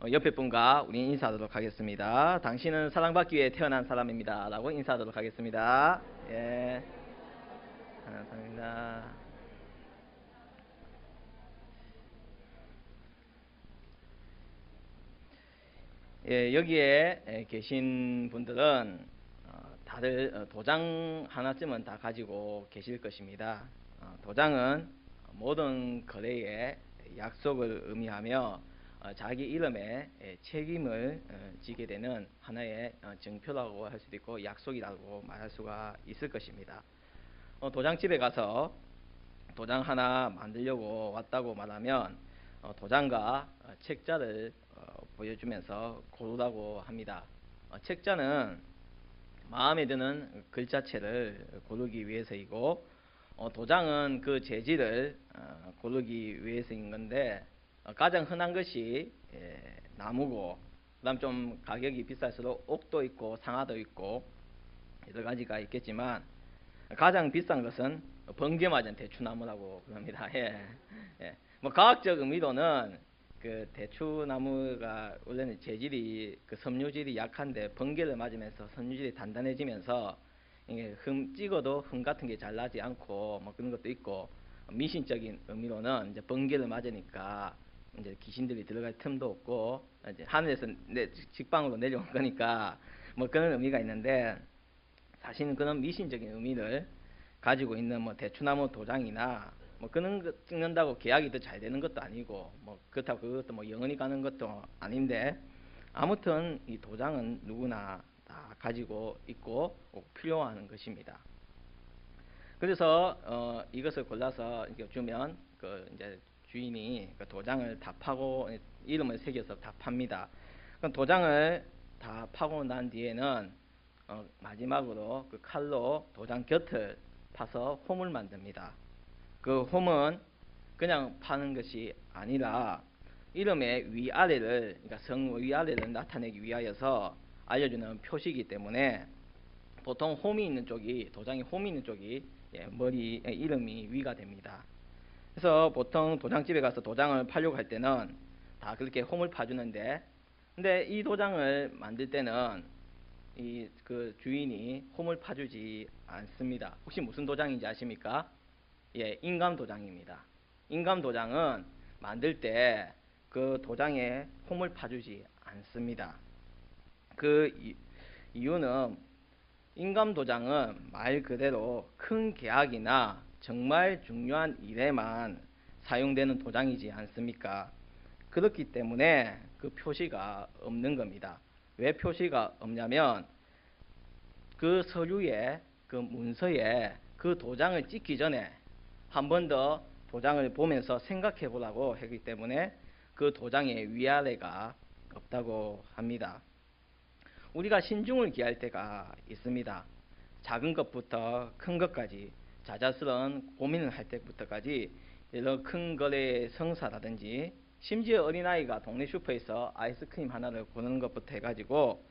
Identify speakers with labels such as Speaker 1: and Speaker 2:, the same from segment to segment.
Speaker 1: 옆에 분과 우리 인사하도록 하겠습니다. 당신은 사랑받기 위해 태어난 사람입니다. 라고 인사하도록 하겠습니다. 예. 감사합니다. 예, 여기에 계신 분들은 다들 도장 하나쯤은 다 가지고 계실 것입니다. 도장은 모든 거래에 약속을 의미하며 자기 이름에 책임을 지게 되는 하나의 증표라고 할 수도 있고 약속이라고 말할 수가 있을 것입니다. 도장집에 가서 도장 하나 만들려고 왔다고 말하면 도장과 책자를 보여주면서 고르라고 합니다. 책자는 마음에 드는 글자체를 고르기 위해서이고 도장은 그 재질을 고르기 위해서인 건데 가장 흔한 것이 나무고 그다음 좀 가격이 비쌀수록 옥도 있고 상아도 있고 여러 가지가 있겠지만 가장 비싼 것은 번개 맞은 대추나무라고 그럽니다. 예. 뭐 과학적 의미로는 그 대추나무가 원래는 재질이 그 섬유질이 약한데 번개를 맞으면서 섬유질이 단단해지면서 이게 찍어도 흠 같은 게 잘 나지 않고 뭐 그런 것도 있고 미신적인 의미로는 이제 번개를 맞으니까 이제 귀신들이 들어갈 틈도 없고 이제 하늘에서 직방으로 내려온 거니까 뭐 그런 의미가 있는데 사실은 그런 미신적인 의미를 가지고 있는 뭐 대추나무 도장이나 뭐 그런 거 찍는다고 계약이 더 잘 되는 것도 아니고 뭐 그렇다고 그것도 뭐 영원히 가는 것도 아닌데 아무튼 이 도장은 누구나 다 가지고 있고 꼭 필요한 것입니다. 그래서 이것을 골라서 주면 그 이제 주인이 그 도장을 다 파고 이름을 새겨서 다 팝니다. 그럼 도장을 다 파고 난 뒤에는 마지막으로 그 칼로 도장 곁을 파서 홈을 만듭니다. 그 홈은 그냥 파는 것이 아니라 이름의 위아래를 그러니까 성 위아래를 나타내기 위하여서 알려주는 표시이기 때문에 보통 홈이 있는 쪽이 도장이 홈이 있는 쪽이 머리 이름이 위가 됩니다. 그래서 보통 도장집에 가서 도장을 팔려고 할 때는 다 그렇게 홈을 파주는데 근데 이 도장을 만들 때는 이 그 주인이 홈을 파주지 않습니다. 혹시 무슨 도장인지 아십니까? 예, 인감 도장입니다. 인감 도장은 만들 때 그 도장에 홈을 파주지 않습니다. 그 이유는 인감 도장은 말 그대로 큰 계약이나 정말 중요한 일에만 사용되는 도장이지 않습니까? 그렇기 때문에 그 표시가 없는 겁니다. 왜 표시가 없냐면 그 서류에 그 문서에 그 도장을 찍기 전에 한 번 더 도장을 보면서 생각해 보라고 했기 때문에 그 도장의 위아래가 없다고 합니다. 우리가 신중을 기할 때가 있습니다. 작은 것부터 큰 것까지 자잘스러운 고민을 할 때부터까지 여러 큰 거래의 성사라든지 심지어 어린아이가 동네 슈퍼에서 아이스크림 하나를 고르는 것부터 해가지고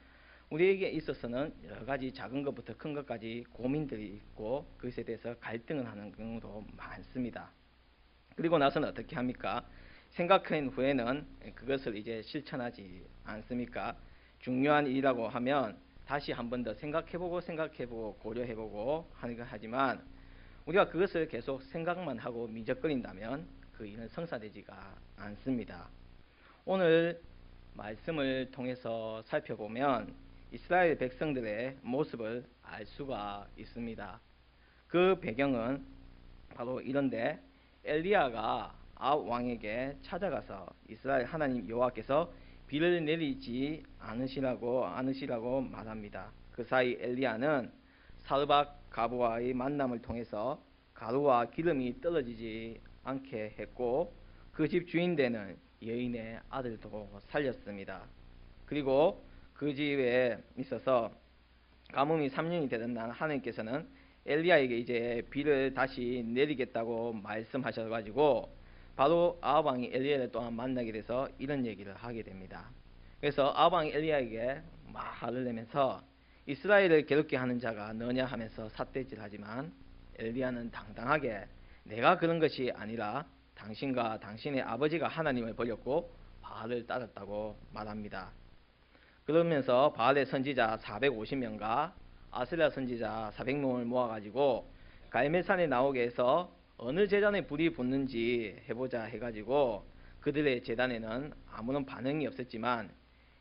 Speaker 1: 우리에게 있어서는 여러 가지 작은 것부터 큰 것까지 고민들이 있고 그것에 대해서 갈등을 하는 경우도 많습니다. 그리고 나서는 어떻게 합니까? 생각한 후에는 그것을 이제 실천하지 않습니까? 중요한 일이라고 하면 다시 한 번 더 생각해보고 고려해보고 하지만 우리가 그것을 계속 생각만 하고 미적거린다면 그 일은 성사되지가 않습니다. 오늘 말씀을 통해서 살펴보면 이스라엘 백성들의 모습을 알 수가 있습니다. 그 배경은 바로 이런데 엘리야가 아합 왕에게 찾아가서 이스라엘 하나님 여호와께서 비를 내리지 않으시라고 말합니다. 그 사이 엘리야는 사르밧 가부와의 만남을 통해서 가루와 기름이 떨어지지 않게 했고 그 집 주인 되는 여인의 아들도 살렸습니다. 그리고 그 집에 있어서 가뭄이 3년이 되던 날 하나님께서는 엘리야에게 이제 비를 다시 내리겠다고 말씀하셔가지고 바로 아합 왕이 엘리야를 또한 만나게 돼서 이런 얘기를 하게 됩니다. 그래서 아합 왕이 엘리야에게 화를 내면서 이스라엘을 괴롭게 하는 자가 너냐 하면서 삿대질하지만 엘리야는 당당하게 내가 그런 것이 아니라 당신과 당신의 아버지가 하나님을 버렸고 바알을 따랐다고 말합니다. 그러면서 바알의 선지자 450명과 아세라 선지자 400명을 모아가지고 갈멜산에 나오게 해서 어느 제단에 불이 붙는지 해보자 해가지고 그들의 제단에는 아무런 반응이 없었지만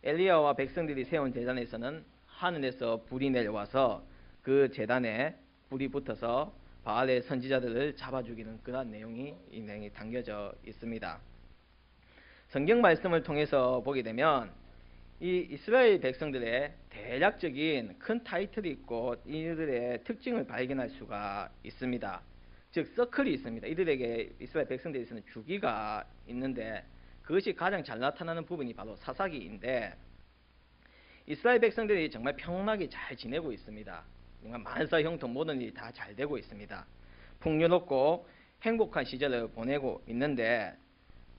Speaker 1: 엘리야와 백성들이 세운 제단에서는 하늘에서 불이 내려와서 그 제단에 불이 붙어서 바알의 선지자들을 잡아 죽이는 그런 내용이 담겨져 있습니다. 성경 말씀을 통해서 보게 되면 이 이스라엘 백성들의 대략적인 큰 타이틀이 있고 이들의 특징을 발견할 수가 있습니다. 즉 서클이 있습니다. 이들에게 이스라엘 백성들에서는 주기가 있는데 그것이 가장 잘 나타나는 부분이 바로 사사기인데 이스라엘 백성들이 정말 평온하게 잘 지내고 있습니다. 정말 만사 형통 모든 일이 다 잘 되고 있습니다. 풍요롭고 행복한 시절을 보내고 있는데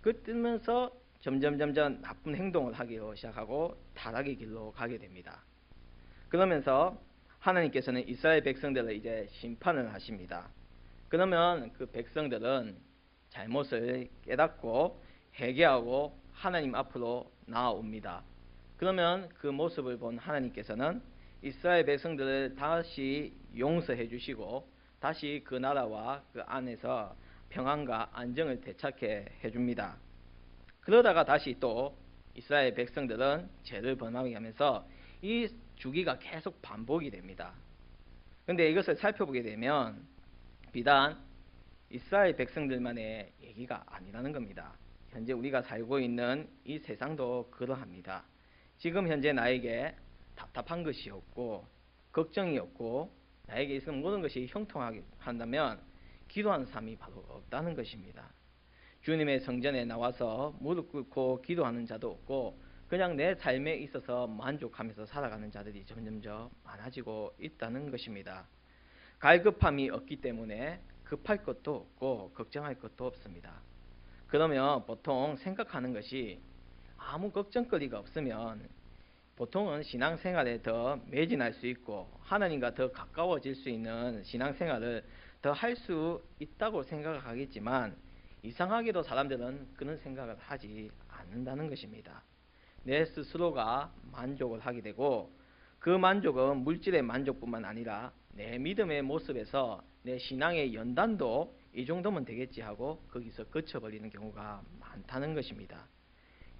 Speaker 1: 그러면서 점점 나쁜 행동을 하기 시작하고 타락의 길로 가게 됩니다. 그러면서 하나님께서는 이스라엘 백성들을 이제 심판을 하십니다. 그러면 그 백성들은 잘못을 깨닫고 회개하고 하나님 앞으로 나아옵니다. 그러면 그 모습을 본 하나님께서는 이스라엘 백성들을 다시 용서해 주시고 다시 그 나라와 그 안에서 평안과 안정을 되찾게 해줍니다. 그러다가 다시 또 이스라엘 백성들은 죄를 범하게 하면서 이 주기가 계속 반복이 됩니다. 그런데 이것을 살펴보게 되면 비단 이스라엘 백성들만의 얘기가 아니라는 겁니다. 현재 우리가 살고 있는 이 세상도 그러합니다. 지금 현재 나에게 답답한 것이 없고 걱정이 없고 나에게 있는 모든 것이 형통하게 한다면 기도하는 삶이 바로 없다는 것입니다. 주님의 성전에 나와서 무릎 꿇고 기도하는 자도 없고 그냥 내 삶에 있어서 만족하면서 살아가는 자들이 점점 많아지고 있다는 것입니다. 갈급함이 없기 때문에 급할 것도 없고 걱정할 것도 없습니다. 그러면 보통 생각하는 것이 아무 걱정거리가 없으면 보통은 신앙생활에 더 매진할 수 있고 하나님과 더 가까워질 수 있는 신앙생활을 더 할 수 있다고 생각하겠지만 이상하게도 사람들은 그런 생각을 하지 않는다는 것입니다. 내 스스로가 만족을 하게 되고 그 만족은 물질의 만족뿐만 아니라 내 믿음의 모습에서 내 신앙의 연단도 이 정도면 되겠지 하고 거기서 그쳐버리는 경우가 많다는 것입니다.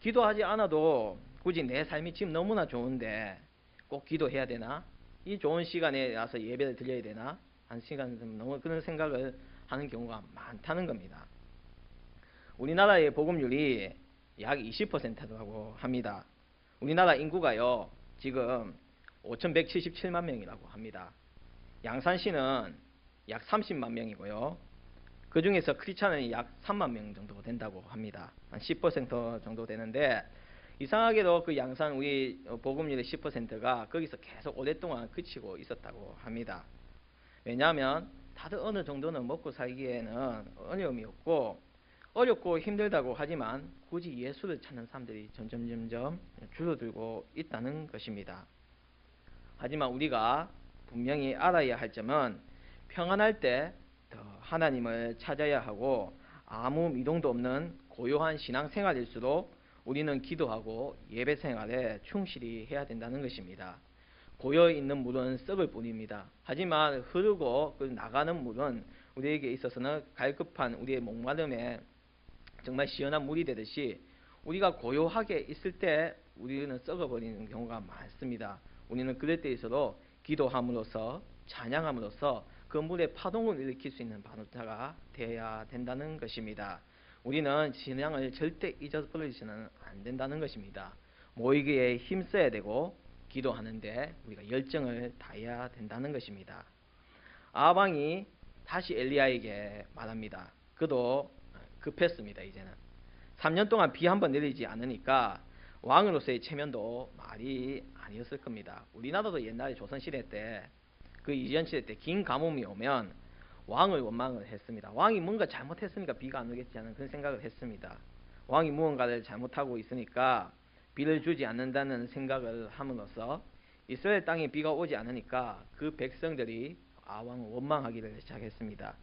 Speaker 1: 기도하지 않아도 굳이 내 삶이 지금 너무나 좋은데 꼭 기도해야 되나? 이 좋은 시간에 와서 예배를 드려야 되나? 한 시간 너무 그런 생각을 하는 경우가 많다는 겁니다. 우리나라의 복음률이 약 20%라고 합니다. 우리나라 인구가요 지금 5,177만 명이라고 합니다. 양산시는 약 30만 명이고요. 그 중에서 크리스찬은 약 3만 명 정도 된다고 합니다. 한 10% 정도 되는데 이상하게도 그 양산 우리 복음률의 10%가 거기서 계속 오랫동안 그치고 있었다고 합니다. 왜냐하면 다들 어느 정도는 먹고 살기에는 어려움이 없고 어렵고 힘들다고 하지만 굳이 예수를 찾는 사람들이 점점 줄어들고 있다는 것입니다. 하지만 우리가 분명히 알아야 할 점은 평안할 때 더 하나님을 찾아야 하고 아무 미동도 없는 고요한 신앙생활일수록 우리는 기도하고 예배생활에 충실히 해야 된다는 것입니다. 고여있는 물은 썩을 뿐입니다. 하지만 흐르고 나가는 물은 우리에게 있어서는 갈급한 우리의 목마름에 정말 시원한 물이 되듯이 우리가 고요하게 있을 때 우리는 썩어버리는 경우가 많습니다. 우리는 그럴 때일수록 기도함으로써 찬양함으로써 그 물에 파동을 일으킬 수 있는 반자가 되어야 된다는 것입니다. 우리는 신앙을 절대 잊어버리지는 안 된다는 것입니다. 모이기에 힘써야 되고 기도하는데 우리가 열정을 다해야 된다는 것입니다. 아합왕이 다시 엘리야에게 말합니다. 그도 급했습니다. 이제는 3년 동안 비 한 번 내리지 않으니까 왕으로서의 체면도 말이 아니었을 겁니다. 우리나라도 옛날에 조선시대 때 그 이전 시대 때 긴 가뭄이 오면 왕을 원망을 했습니다. 왕이 뭔가 잘못했으니까 비가 안 오겠지 하는 그런 생각을 했습니다. 왕이 무언가를 잘못하고 있으니까 비를 주지 않는다는 생각을 함으로써 이스라엘 땅에 비가 오지 않으니까 그 백성들이 왕을 원망하기를 시작했습니다.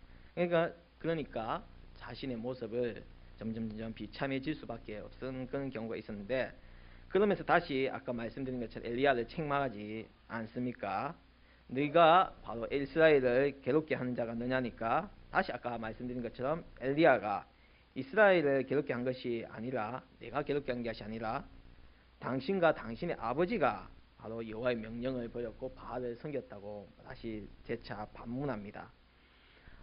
Speaker 1: 그러니까 자신의 모습을 점점 비참해질 수밖에 없는 그런 경우가 있었는데, 그러면서 다시 아까 말씀드린 것처럼 엘리야를 책망하지 않습니까? 네가 바로 이스라엘을 괴롭게 하는 자가 너냐니까, 다시 아까 말씀드린 것처럼 엘리야가 이스라엘을 괴롭게 한 것이 아니라, 내가 괴롭게 한 것이 아니라 당신과 당신의 아버지가 바로 여호와의 명령을 버렸고 바알을 섬겼다고 다시 재차 반문합니다.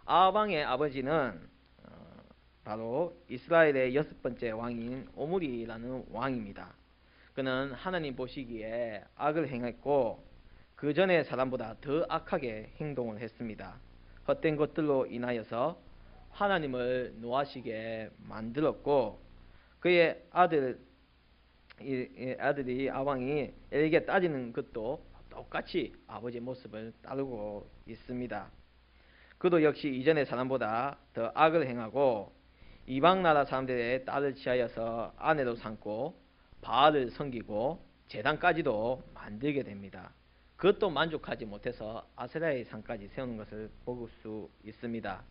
Speaker 1: 아합왕의 아버지는 바로 이스라엘의 6번째 왕인 오므리라는 왕입니다. 그는 하나님 보시기에 악을 행했고 그 전의 사람보다 더 악하게 행동을 했습니다. 헛된 것들로 인하여서 하나님을 노하시게 만들었고, 그의 아들이 아왕이 엘리야에게 따지는 것도 똑같이 아버지의 모습을 따르고 있습니다. 그도 역시 이전의 사람보다 더 악을 행하고 이방 나라 사람들의 딸을 취하여서 아내로 삼고 바알을 섬기고 제단까지도 만들게 됩니다. 그것도 만족하지 못해서 아세라의 상까지 세우는 것을 볼 수 있습니다.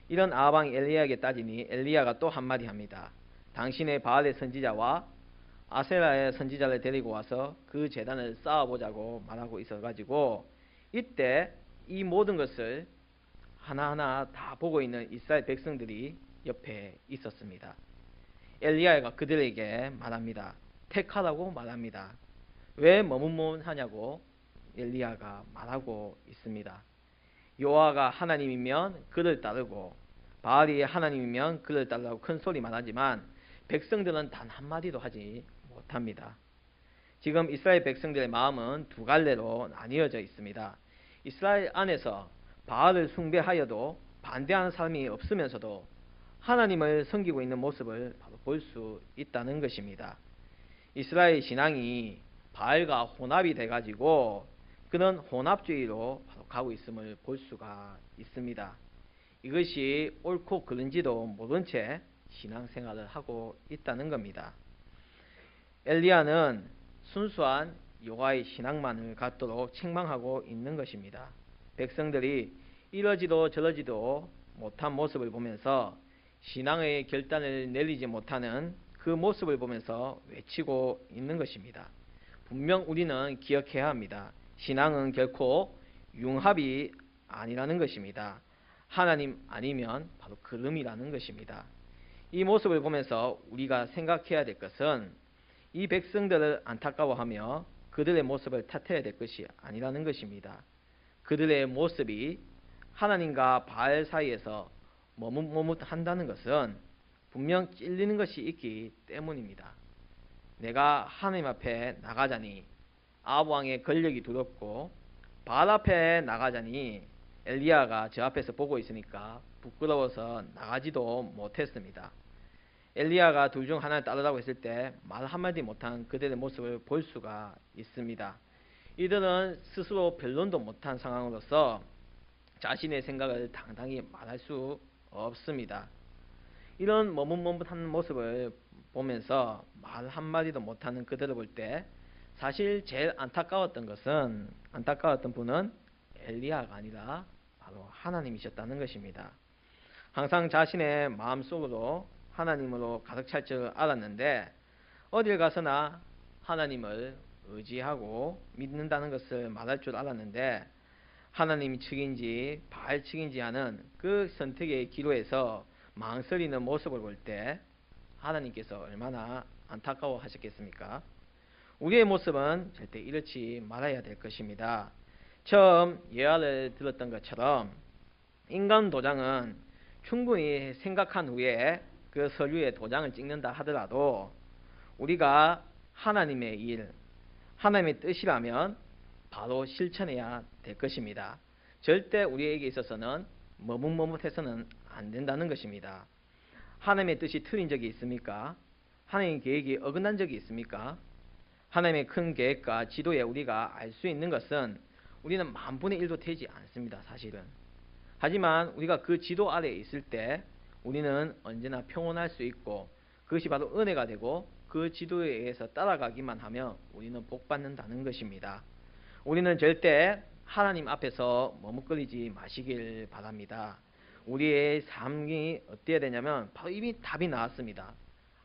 Speaker 1: 이런 아합왕이 엘리야에게 따지니 엘리야가 또 한마디 합니다. 당신의 바알의 선지자와 아세라의 선지자를 데리고 와서 그 제단을 쌓아보자고 말하고 있어가지고, 이때 이 모든 것을 하나하나 다 보고 있는 이스라엘 백성들이 옆에 있었습니다. 엘리야가 그들에게 말합니다. 택하라고 말합니다. 왜 머뭇머뭇하냐고 엘리야가 말하고 있습니다. 여호와가 하나님이면 그를 따르고 바알이 하나님이면 그를 따르라고 큰 소리 말하지만 백성들은 단 한마디도 하지 못합니다. 지금 이스라엘 백성들의 마음은 두 갈래로 나뉘어져 있습니다. 이스라엘 안에서 바알을 숭배하여도 반대하는 사람이 없으면서도 하나님을 섬기고 있는 모습을 바로 볼 수 있다는 것입니다. 이스라엘 신앙이 바알과 혼합이 돼가지고 그런 혼합주의로 바로 가고 있음을 볼 수가 있습니다. 이것이 옳고 그른지도 모른 채 신앙생활을 하고 있다는 겁니다. 엘리야는 순수한 여호와의 신앙만을 갖도록 책망하고 있는 것입니다. 백성들이 이러지도 저러지도 못한 모습을 보면서 신앙의 결단을 내리지 못하는 그 모습을 보면서 외치고 있는 것입니다. 분명 우리는 기억해야 합니다. 신앙은 결코 융합이 아니라는 것입니다. 하나님 아니면 바로 그름이라는 것입니다. 이 모습을 보면서 우리가 생각해야 될 것은 이 백성들을 안타까워하며 그들의 모습을 탓해야 될 것이 아니라는 것입니다. 그들의 모습이 하나님과 바알 사이에서 머뭇머뭇한다는 것은 분명 찔리는 것이 있기 때문입니다. 내가 하나님 앞에 나가자니 아합 왕의 권력이 두렵고 바알 앞에 나가자니 엘리야가 저 앞에서 보고 있으니까 부끄러워서 나가지도 못했습니다. 엘리야가 둘 중 하나를 따르라고 했을 때 말 한마디 못한 그들의 모습을 볼 수가 있습니다. 이들은 스스로 변론도 못한 상황으로서 자신의 생각을 당당히 말할 수 없습니다. 이런 머뭇머뭇한 모습을 보면서 말 한마디도 못하는 그들을 볼 때 사실 제일 안타까웠던 분은 엘리야가 아니라 바로 하나님이셨다는 것입니다. 항상 자신의 마음속으로 하나님으로 가득 찰 줄 알았는데 어딜 가서나 하나님을 의지하고 믿는다는 것을 말할 줄 알았는데 하나님 측인지 바알 측인지 하는 그 선택의 기로에서 망설이는 모습을 볼 때 하나님께서 얼마나 안타까워하셨겠습니까? 우리의 모습은 절대 이렇지 말아야 될 것입니다. 처음 예화를 들었던 것처럼 인간 도장은 충분히 생각한 후에 그 서류에 도장을 찍는다 하더라도 우리가 하나님의 일, 하나님의 뜻이라면 바로 실천해야 될 것입니다. 절대 우리에게 있어서는 머뭇머뭇해서는 안 된다는 것입니다. 하나님의 뜻이 틀린 적이 있습니까? 하나님의 계획이 어긋난 적이 있습니까? 하나님의 큰 계획과 지도에 우리가 알 수 있는 것은 우리는 만분의 1도 되지 않습니다. 사실은. 하지만 우리가 그 지도 아래에 있을 때 우리는 언제나 평온할 수 있고 그것이 바로 은혜가 되고 그 지도에 의해서 따라가기만 하면 우리는 복받는다는 것입니다. 우리는 절대 하나님 앞에서 머뭇거리지 마시길 바랍니다. 우리의 삶이 어때야 되냐면 바로 이미 답이 나왔습니다.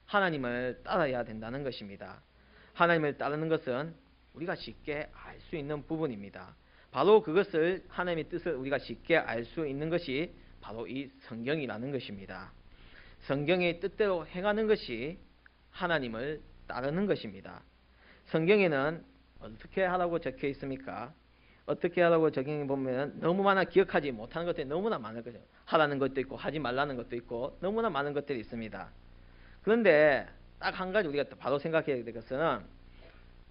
Speaker 1: 하나님을 따라야 된다는 것입니다. 하나님을 따르는 것은 우리가 쉽게 알 수 있는 부분입니다. 바로 그것을 하나님의 뜻을 우리가 쉽게 알 수 있는 것이 바로 이 성경이라는 것입니다. 성경의 뜻대로 행하는 것이 하나님을 따르는 것입니다. 성경에는 어떻게 하라고 적혀 있습니까? 어떻게 하라고 적용해 보면 너무 많아 기억하지 못하는 것들이 너무나 많을 거죠. 하라는 것도 있고 하지 말라는 것도 있고 너무나 많은 것들이 있습니다. 그런데 딱 한 가지 우리가 바로 생각해야 될 것은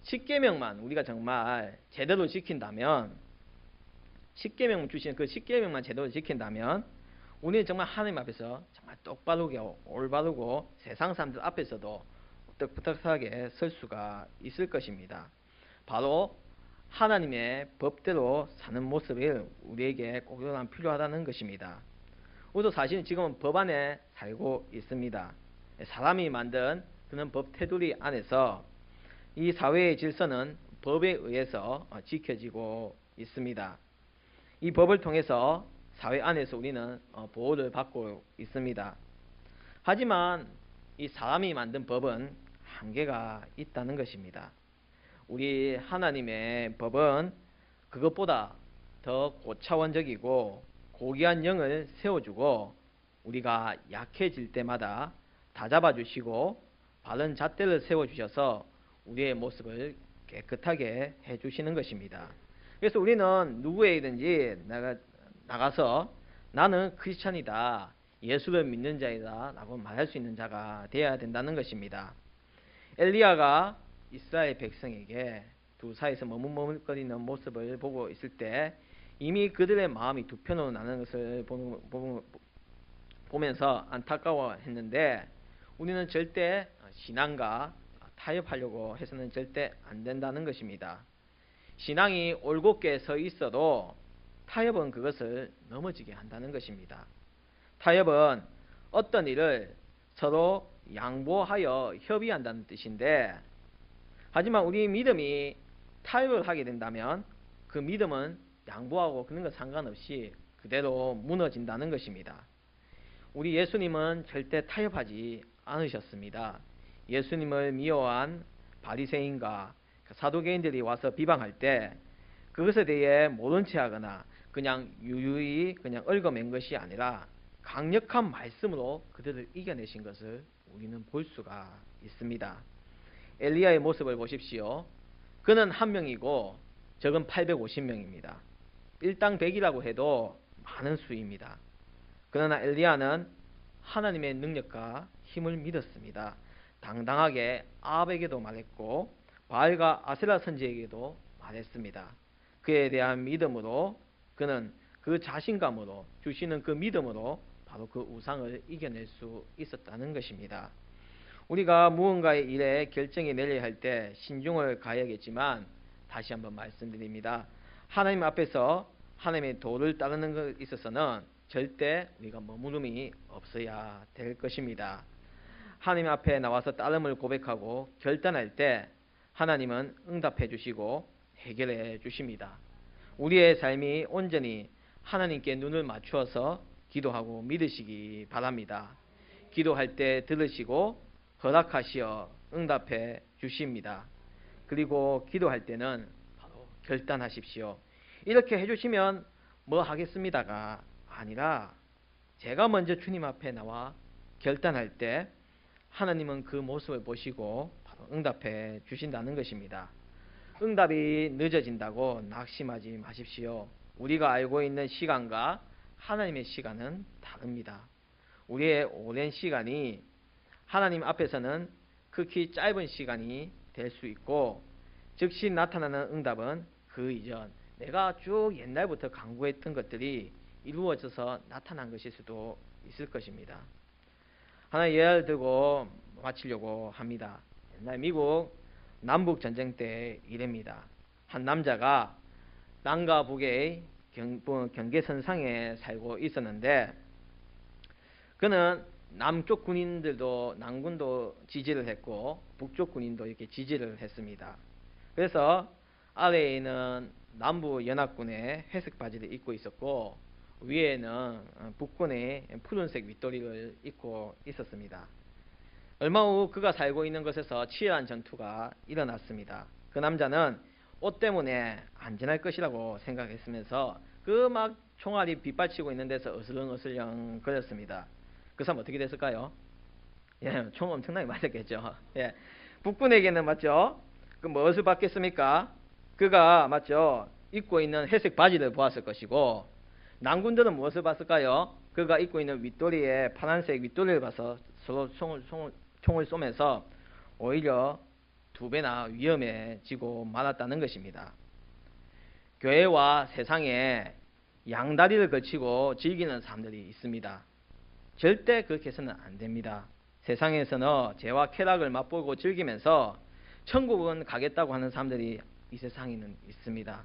Speaker 1: 십계명만 우리가 정말 제대로 지킨다면, 십계명 주신 그 십계명만 제대로 지킨다면 우리는 정말 하나님 앞에서 정말 똑바르고 올바르고 세상 사람들 앞에서도 떳떳하게 설 수가 있을 것입니다. 바로 하나님의 법대로 사는 모습을 우리에게 꼭 필요하다는 것입니다. 우리도 사실은 지금은 법 안에 살고 있습니다. 사람이 만든 그런 법 테두리 안에서 이 사회의 질서는 법에 의해서 지켜지고 있습니다. 이 법을 통해서 사회 안에서 우리는 보호를 받고 있습니다. 하지만 이 사람이 만든 법은 한계가 있다는 것입니다. 우리 하나님의 법은 그것보다 더 고차원적이고 고귀한 영을 세워주고 우리가 약해질 때마다 다잡아주시고 바른 잣대를 세워주셔서 우리의 모습을 깨끗하게 해주시는 것입니다. 그래서 우리는 누구에게든지 나가서 나는 크리스찬이다, 예수를 믿는 자이다 라고 말할 수 있는 자가 되어야 된다는 것입니다. 엘리야가 이스라엘 백성에게 두 사이에서 머뭇머뭇거리는 모습을 보고 있을 때 이미 그들의 마음이 두 편으로 나는 것을 보면서 안타까워했는데 우리는 절대 신앙과 타협하려고 해서는 절대 안 된다는 것입니다. 신앙이 올곧게 서 있어도 타협은 그것을 넘어지게 한다는 것입니다. 타협은 어떤 일을 서로 양보하여 협의한다는 뜻인데, 하지만 우리 믿음이 타협을 하게 된다면 그 믿음은 양보하고 그런 것 상관없이 그대로 무너진다는 것입니다. 우리 예수님은 절대 타협하지 않으셨습니다. 예수님을 미워한 바리새인과 사두개인들이 와서 비방할 때 그것에 대해 모른 체 하거나 그냥 유유히 그냥 얽어맨 것이 아니라 강력한 말씀으로 그들을 이겨내신 것을 우리는 볼 수가 있습니다. 엘리야의 모습을 보십시오. 그는 한 명이고 적은 850명입니다. 일당 100이라고 해도 많은 수입니다. 그러나 엘리야는 하나님의 능력과 힘을 믿었습니다. 당당하게 아합에게도 말했고 바알과 아세라 선지에게도 말했습니다. 그에 대한 믿음으로 그는 그 자신감으로 주시는 그 믿음으로 바로 그 우상을 이겨낼 수 있었다는 것입니다. 우리가 무언가의 일에 결정이 내려야 할 때 신중을 가야겠지만 다시 한번 말씀드립니다. 하나님 앞에서 하나님의 도를 따르는 것에 있어서는 절대 우리가 머무름이 없어야 될 것입니다. 하나님 앞에 나와서 따름을 고백하고 결단할 때 하나님은 응답해 주시고 해결해 주십니다. 우리의 삶이 온전히 하나님께 눈을 맞추어서 기도하고 믿으시기 바랍니다. 기도할 때 들으시고 허락하시어 응답해 주십니다. 그리고 기도할 때는 바로 결단하십시오. 이렇게 해주시면 뭐 하겠습니다가 아니라 제가 먼저 주님 앞에 나와 결단할 때 하나님은 그 모습을 보시고 바로 응답해 주신다는 것입니다. 응답이 늦어진다고 낙심하지 마십시오. 우리가 알고 있는 시간과 하나님의 시간은 다릅니다. 우리의 오랜 시간이 하나님 앞에서는 극히 짧은 시간이 될 수 있고 즉시 나타나는 응답은 그 이전 내가 쭉 옛날부터 간구했던 것들이 이루어져서 나타난 것일 수도 있을 것입니다. 하나의 예를 들고 마치려고 합니다. 옛날 미국 남북전쟁 때 일입니다. 한 남자가 남과 북의 경계선상에 살고 있었는데 그는 남쪽 군인들도 남군도 지지를 했고 북쪽 군인도 이렇게 지지를 했습니다. 그래서 아래에 있는 남부 연합군의 회색 바지를 입고 있었고 위에는 북군의 푸른색 윗도리를 입고 있었습니다. 얼마 후 그가 살고 있는 곳에서 치열한 전투가 일어났습니다. 그 남자는 옷 때문에 안전할 것이라고 생각했으면서 그 막 총알이 빗발치고 있는 데서 어슬렁어슬렁 거렸습니다. 그 사람 어떻게 됐을까요? 예, 총 엄청나게 맞았겠죠. 예, 북군에게는 맞죠? 그 무엇을 받겠습니까? 그가 맞죠? 입고 있는 회색 바지를 보았을 것이고, 남군들은 무엇을 봤을까요? 그가 입고 있는 윗도리에 파란색 윗도리를 봐서 서로 총을 쏘면서 오히려 2배나 위험해지고 말았다는 것입니다. 교회와 세상에 양다리를 거치고 즐기는 사람들이 있습니다. 절대 그렇게 해서는 안 됩니다. 세상에서는 죄와 쾌락을 맛보고 즐기면서 천국은 가겠다고 하는 사람들이 이 세상에는 있습니다.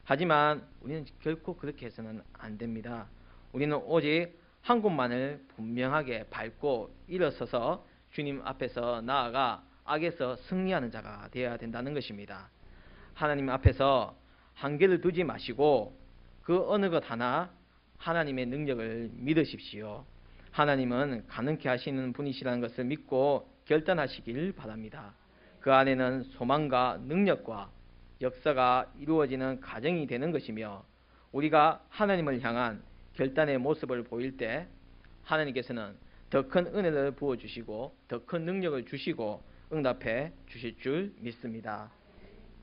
Speaker 1: 하지만 우리는 결코 그렇게 해서는 안 됩니다. 우리는 오직 한 곳만을 분명하게 밟고 일어서서 주님 앞에서 나아가 악에서 승리하는 자가 되어야 된다는 것입니다. 하나님 앞에서 한계를 두지 마시고 그 어느 것 하나 하나님의 능력을 믿으십시오. 하나님은 가능케 하시는 분이시라는 것을 믿고 결단하시길 바랍니다. 그 안에는 소망과 능력과 역사가 이루어지는 가정이 되는 것이며, 우리가 하나님을 향한 결단의 모습을 보일 때 하나님께서는 더 큰 은혜를 부어주시고 더 큰 능력을 주시고 응답해 주실 줄 믿습니다.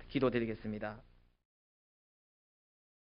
Speaker 1: 기도드리겠습니다.